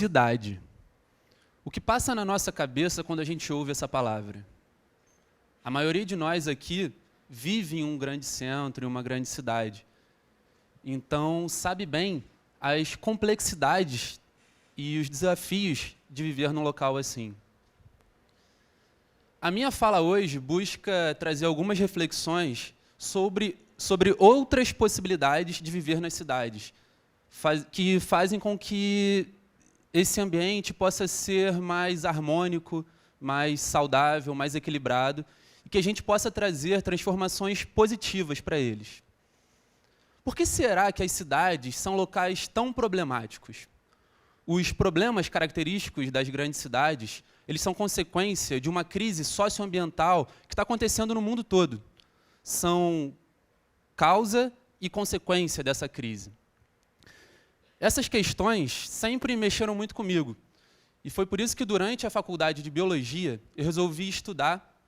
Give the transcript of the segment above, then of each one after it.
Cidade. O que passa na nossa cabeça quando a gente ouve essa palavra? A maioria de nós aqui vive em um grande centro, em uma grande cidade. Então, sabe bem as complexidades e os desafios de viver num local assim. A minha fala hoje busca trazer algumas reflexões sobre outras possibilidades de viver nas cidades, que fazem com que esse ambiente possa ser mais harmônico, mais saudável, mais equilibrado, e que a gente possa trazer transformações positivas para eles. Por que será que as cidades são locais tão problemáticos? Os problemas característicos das grandes cidades, eles são consequência de uma crise socioambiental que está acontecendo no mundo todo. São causa e consequência dessa crise. Essas questões sempre mexeram muito comigo. E foi por isso que, durante a faculdade de Biologia, eu resolvi estudar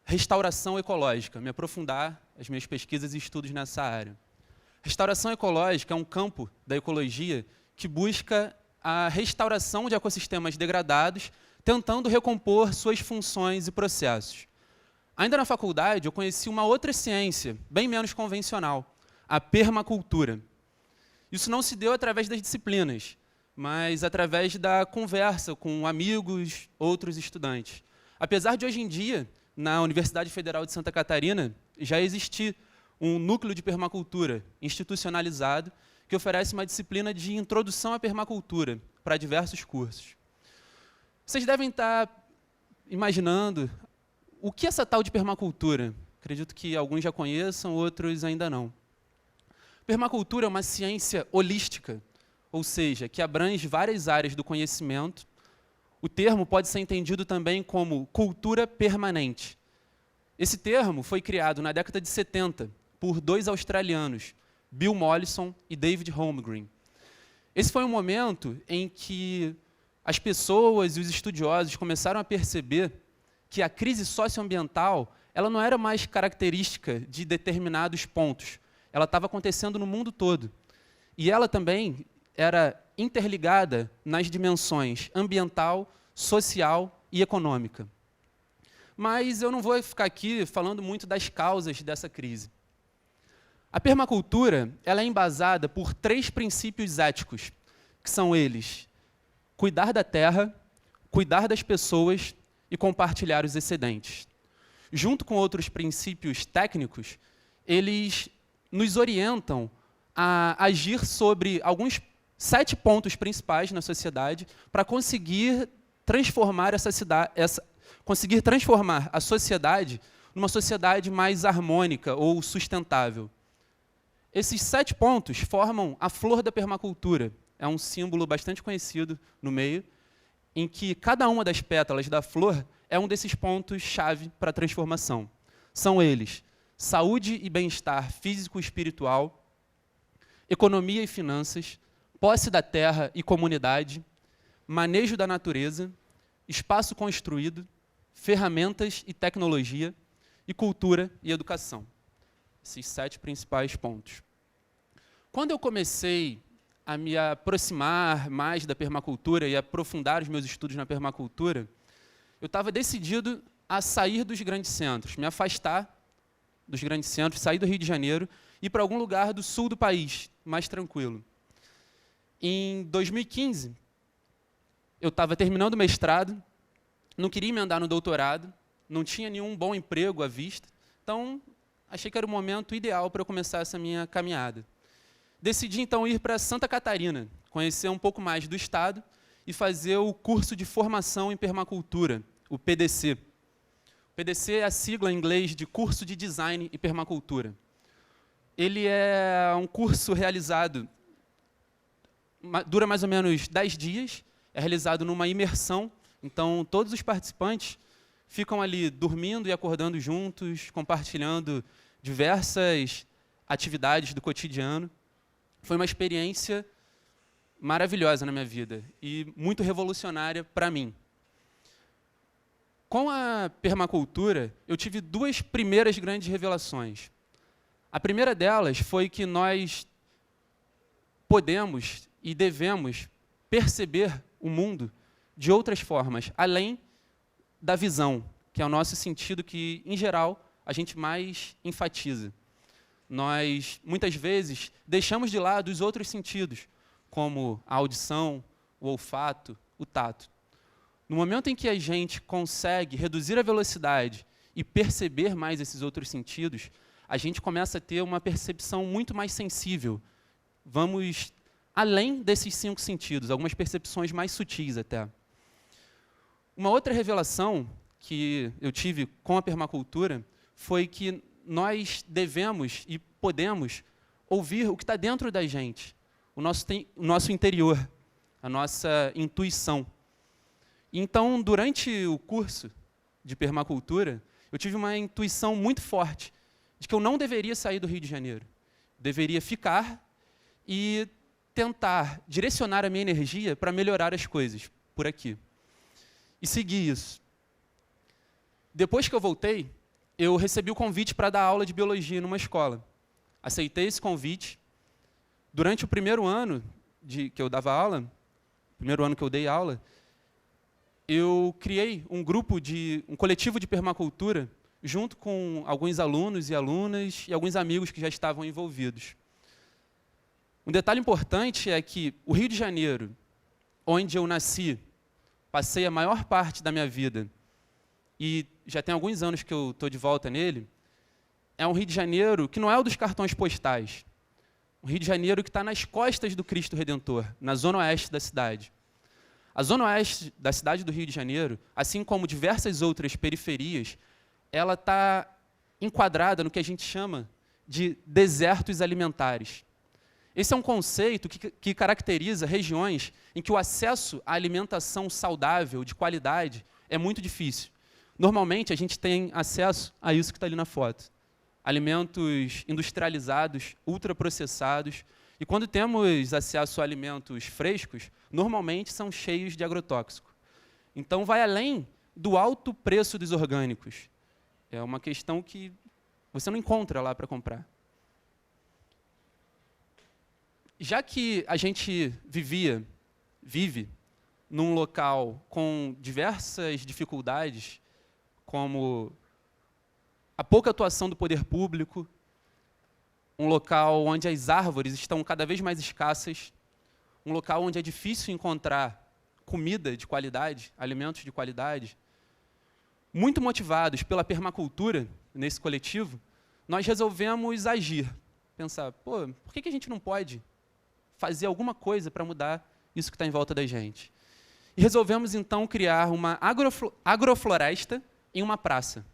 restauração ecológica, me aprofundar as minhas pesquisas e estudos nessa área. Restauração ecológica é um campo da ecologia que busca a restauração de ecossistemas degradados, tentando recompor suas funções e processos. Ainda na faculdade, eu conheci uma outra ciência, bem menos convencional, a permacultura. Isso não se deu através das disciplinas, mas através da conversa com amigos, outros estudantes. Apesar de, hoje em dia, na Universidade Federal de Santa Catarina, já existir um núcleo de permacultura institucionalizado que oferece uma disciplina de introdução à permacultura para diversos cursos. Vocês devem estar imaginando o que é essa tal de permacultura. Acredito que alguns já conheçam, outros ainda não. Permacultura é uma ciência holística, ou seja, que abrange várias áreas do conhecimento. O termo pode ser entendido também como cultura permanente. Esse termo foi criado na década de 70 por dois australianos, Bill Mollison e David Holmgren. Esse foi um momento em que as pessoas e os estudiosos começaram a perceber que a crise socioambiental ela não era mais característica de determinados pontos. Ela estava acontecendo no mundo todo. E ela também era interligada nas dimensões ambiental, social e econômica. Mas eu não vou ficar aqui falando muito das causas dessa crise. A permacultura ela é embasada por 3 princípios éticos, que são eles: cuidar da terra, cuidar das pessoas e compartilhar os excedentes. Junto com outros princípios técnicos, eles nos orientam a agir sobre alguns 7 pontos principais na sociedade para conseguir transformar conseguir transformar a sociedade numa sociedade mais harmônica ou sustentável. Esses 7 pontos formam a flor da permacultura. É um símbolo bastante conhecido no meio, em que cada uma das pétalas da flor é um desses pontos-chave para a transformação. São eles: saúde e bem-estar físico e espiritual, economia e finanças, posse da terra e comunidade, manejo da natureza, espaço construído, ferramentas e tecnologia, e cultura e educação. Esses 7 principais pontos. Quando eu comecei a me aproximar mais da permacultura e aprofundar os meus estudos na permacultura, eu estava decidido a sair dos grandes centros, me afastar dos grandes centros, sair do Rio de Janeiro e ir para algum lugar do sul do país, mais tranquilo. Em 2015, eu estava terminando o mestrado, não queria emendar no doutorado, não tinha nenhum bom emprego à vista, então achei que era o momento ideal para eu começar essa minha caminhada. Decidi, então, ir para Santa Catarina, conhecer um pouco mais do estado e fazer o curso de formação em permacultura, o PDC. O PDC é a sigla em inglês de Curso de Design e Permacultura. Ele é um curso realizado, dura mais ou menos 10 dias, é realizado numa imersão, então todos os participantes ficam ali dormindo e acordando juntos, compartilhando diversas atividades do cotidiano. Foi uma experiência maravilhosa na minha vida e muito revolucionária para mim. Com a permacultura, eu tive 2 primeiras grandes revelações. A primeira delas foi que nós podemos e devemos perceber o mundo de outras formas, além da visão, que é o nosso sentido que, em geral, a gente mais enfatiza. Nós, muitas vezes, deixamos de lado os outros sentidos, como a audição, o olfato, o tato. No momento em que a gente consegue reduzir a velocidade e perceber mais esses outros sentidos, a gente começa a ter uma percepção muito mais sensível. Vamos além desses 5 sentidos, algumas percepções mais sutis até. Uma outra revelação que eu tive com a permacultura foi que nós devemos e podemos ouvir o que está dentro da gente, o nosso interior, a nossa intuição. Então, durante o curso de permacultura, eu tive uma intuição muito forte de que eu não deveria sair do Rio de Janeiro. Deveria ficar e tentar direcionar a minha energia para melhorar as coisas por aqui. E seguir isso. Depois que eu voltei, eu recebi o convite para dar aula de biologia numa escola. Aceitei esse convite. Durante o primeiro ano que eu dava aula, primeiro ano que eu dei aula, eu criei um coletivo de permacultura, junto com alguns alunos e alunas e alguns amigos que já estavam envolvidos. Um detalhe importante é que o Rio de Janeiro, onde eu nasci, passei a maior parte da minha vida, e já tem alguns anos que eu estou de volta nele, é um Rio de Janeiro que não é o dos cartões postais. Um Rio de Janeiro que está nas costas do Cristo Redentor, na zona oeste da cidade. A zona oeste da cidade do Rio de Janeiro, assim como diversas outras periferias, ela está enquadrada no que a gente chama de desertos alimentares. Esse é um conceito que caracteriza regiões em que o acesso à alimentação saudável, de qualidade, é muito difícil. Normalmente, a gente tem acesso a isso que está ali na foto. Alimentos industrializados, ultraprocessados. E quando temos acesso a alimentos frescos, normalmente são cheios de agrotóxico. Então, vai além do alto preço dos orgânicos. É uma questão que você não encontra lá para comprar. Já que a gente vive num local com diversas dificuldades, como a pouca atuação do poder público, um local onde as árvores estão cada vez mais escassas, um local onde é difícil encontrar comida de qualidade, alimentos de qualidade, muito motivados pela permacultura, nesse coletivo, nós resolvemos agir. Pensar, pô, por que a gente não pode fazer alguma coisa para mudar isso que está em volta da gente? E resolvemos, então, criar uma agrofloresta em uma praça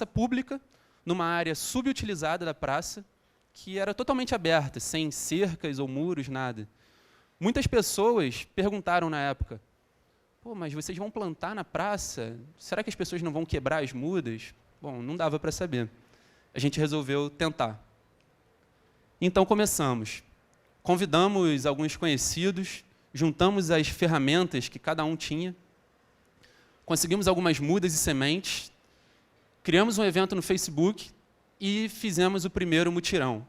pública, numa área subutilizada da praça, que era totalmente aberta, sem cercas ou muros, nada. Muitas pessoas perguntaram na época, pô, mas vocês vão plantar na praça? Será que as pessoas não vão quebrar as mudas? Bom, não dava para saber. A gente resolveu tentar. Então, começamos. Convidamos alguns conhecidos, juntamos as ferramentas que cada um tinha, conseguimos algumas mudas e sementes, criamos um evento no Facebook e fizemos o primeiro mutirão.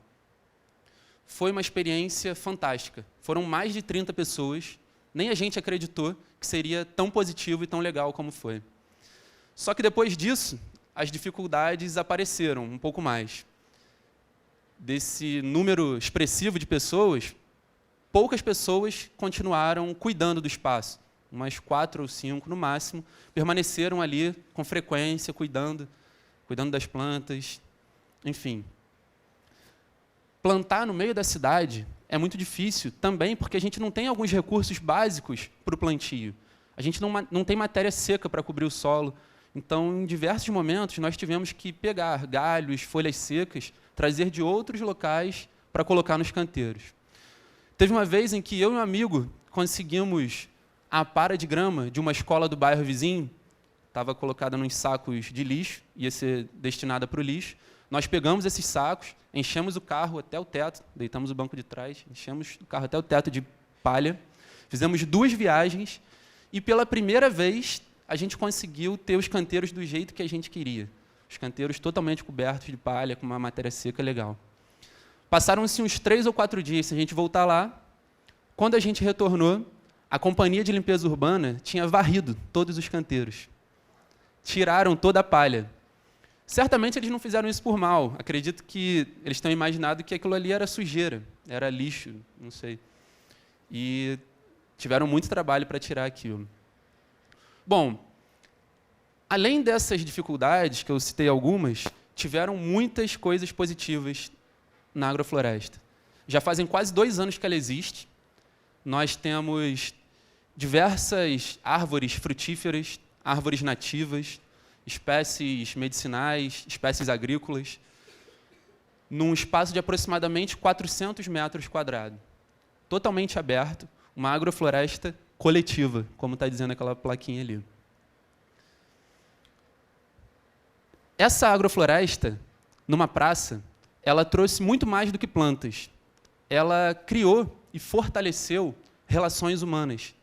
Foi uma experiência fantástica. Foram mais de 30 pessoas, nem a gente acreditou que seria tão positivo e tão legal como foi. Só que depois disso, as dificuldades apareceram um pouco mais. Desse número expressivo de pessoas, poucas pessoas continuaram cuidando do espaço. Umas 4 ou 5 no máximo, permaneceram ali com frequência, cuidando das plantas, enfim. Plantar no meio da cidade é muito difícil também porque a gente não tem alguns recursos básicos para o plantio. A gente não tem matéria seca para cobrir o solo. Então, em diversos momentos, nós tivemos que pegar galhos, folhas secas, trazer de outros locais para colocar nos canteiros. Teve uma vez em que eu e um amigo conseguimos a para de grama de uma escola do bairro vizinho, estava colocada nos sacos de lixo, ia ser destinada para o lixo. Nós pegamos esses sacos, enchemos o carro até o teto, deitamos o banco de trás, enchemos o carro até o teto de palha, fizemos 2 viagens e, pela primeira vez, a gente conseguiu ter os canteiros do jeito que a gente queria. Os canteiros totalmente cobertos de palha, com uma matéria seca legal. Passaram-se uns 3 ou 4 dias, se a gente voltar lá. Quando a gente retornou, a companhia de limpeza urbana tinha varrido todos os canteiros. Tiraram toda a palha. Certamente eles não fizeram isso por mal. Acredito que eles tenham imaginado que aquilo ali era sujeira, era lixo, não sei. E tiveram muito trabalho para tirar aquilo. Bom, além dessas dificuldades, que eu citei algumas, tiveram muitas coisas positivas na agrofloresta. Já fazem quase 2 anos que ela existe. Nós temos diversas árvores frutíferas, árvores nativas, espécies medicinais, espécies agrícolas, num espaço de aproximadamente 400 metros quadrados. Totalmente aberto, uma agrofloresta coletiva, como está dizendo aquela plaquinha ali. Essa agrofloresta, numa praça, ela trouxe muito mais do que plantas. Ela criou e fortaleceu relações humanas.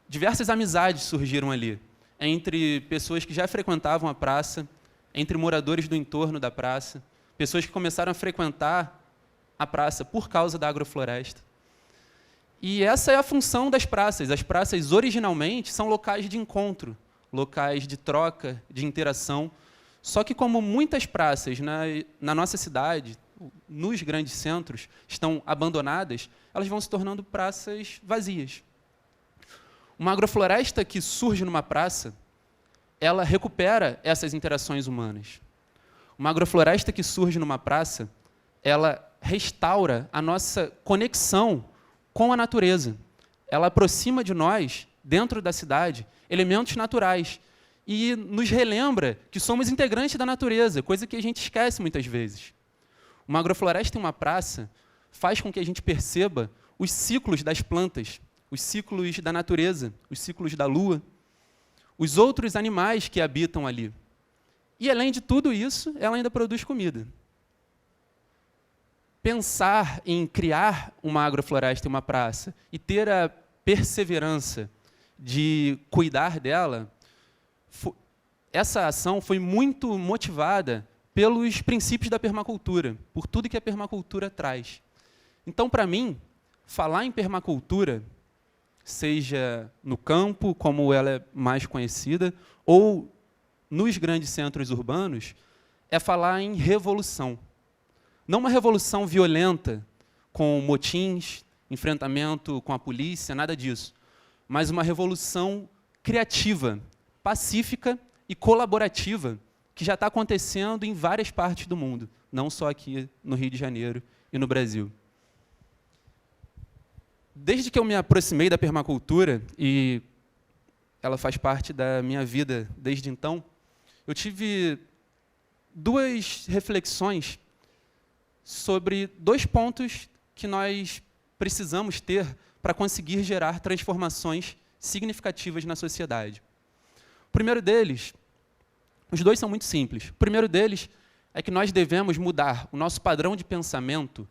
Diversas amizades surgiram ali, entre pessoas que já frequentavam a praça, entre moradores do entorno da praça, pessoas que começaram a frequentar a praça por causa da agrofloresta. E essa é a função das praças. As praças, originalmente, são locais de encontro, locais de troca, de interação. Só que, como muitas praças na nossa cidade, nos grandes centros, estão abandonadas, elas vão se tornando praças vazias. Uma agrofloresta que surge numa praça, ela recupera essas interações humanas. Uma agrofloresta que surge numa praça, ela restaura a nossa conexão com a natureza. Ela aproxima de nós, dentro da cidade, elementos naturais e nos relembra que somos integrantes da natureza, coisa que a gente esquece muitas vezes. Uma agrofloresta em uma praça faz com que a gente perceba os ciclos das plantas, os ciclos da natureza, os ciclos da lua, os outros animais que habitam ali. E, além de tudo isso, ela ainda produz comida. Pensar em criar uma agrofloresta em uma praça e ter a perseverança de cuidar dela, essa ação foi muito motivada pelos princípios da permacultura, por tudo que a permacultura traz. Então, para mim, falar em permacultura, seja no campo, como ela é mais conhecida, ou nos grandes centros urbanos, é falar em revolução. Não uma revolução violenta, com motins, enfrentamento com a polícia, nada disso, mas uma revolução criativa, pacífica e colaborativa, que já está acontecendo em várias partes do mundo, não só aqui no Rio de Janeiro e no Brasil. Desde que eu me aproximei da permacultura, e ela faz parte da minha vida desde então, eu tive 2 reflexões sobre 2 pontos que nós precisamos ter para conseguir gerar transformações significativas na sociedade. O primeiro deles, os 2 são muito simples. O primeiro deles é que nós devemos mudar o nosso padrão de pensamento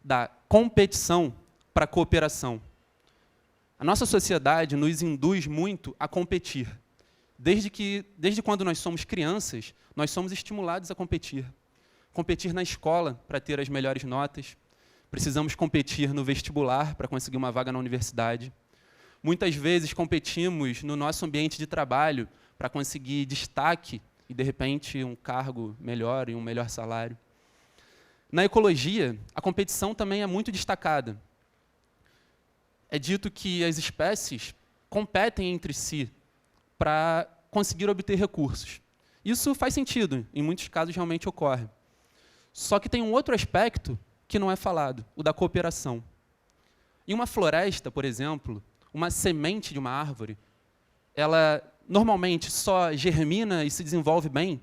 da competição para a cooperação. A nossa sociedade nos induz muito a competir. Desde quando nós somos crianças, nós somos estimulados a competir. Competir na escola para ter as melhores notas. Precisamos competir no vestibular para conseguir uma vaga na universidade. Muitas vezes competimos no nosso ambiente de trabalho para conseguir destaque e, de repente, um cargo melhor e um melhor salário. Na ecologia, a competição também é muito destacada. É dito que as espécies competem entre si para conseguir obter recursos. Isso faz sentido, em muitos casos realmente ocorre. Só que tem um outro aspecto que não é falado, o da cooperação. Em uma floresta, por exemplo, uma semente de uma árvore, ela normalmente só germina e se desenvolve bem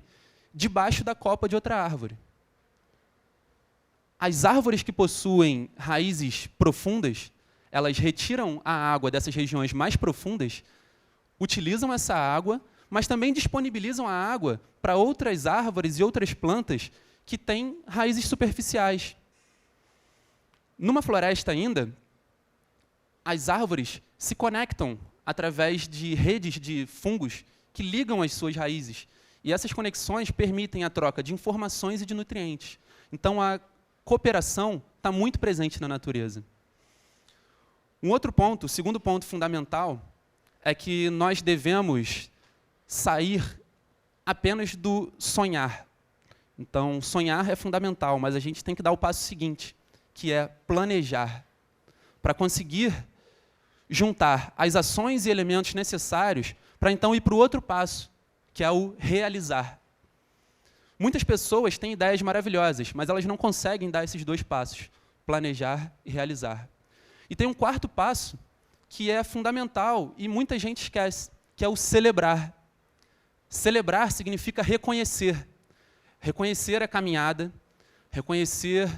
debaixo da copa de outra árvore. As árvores que possuem raízes profundas, elas retiram a água dessas regiões mais profundas, utilizam essa água, mas também disponibilizam a água para outras árvores e outras plantas que têm raízes superficiais. Numa floresta ainda, as árvores se conectam através de redes de fungos que ligam as suas raízes. E essas conexões permitem a troca de informações e de nutrientes. Então, a cooperação está muito presente na natureza. Um outro ponto, o segundo ponto fundamental, é que nós devemos sair apenas do sonhar. Então, sonhar é fundamental, mas a gente tem que dar o passo seguinte, que é planejar, para conseguir juntar as ações e elementos necessários para então ir para o outro passo, que é o realizar. Muitas pessoas têm ideias maravilhosas, mas elas não conseguem dar esses dois passos, planejar e realizar. E tem um quarto passo, que é fundamental e muita gente esquece, que é o celebrar. Celebrar significa reconhecer. Reconhecer a caminhada, reconhecer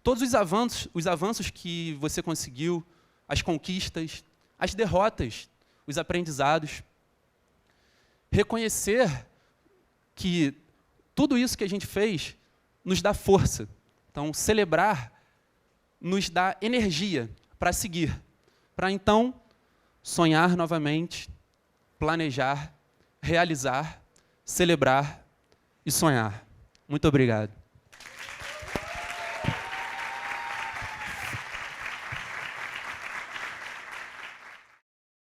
todos os avanços que você conseguiu, as conquistas, as derrotas, os aprendizados. Reconhecer que tudo isso que a gente fez nos dá força. Então, celebrar nos dá energia para seguir, para então sonhar novamente, planejar, realizar, celebrar e sonhar. Muito obrigado.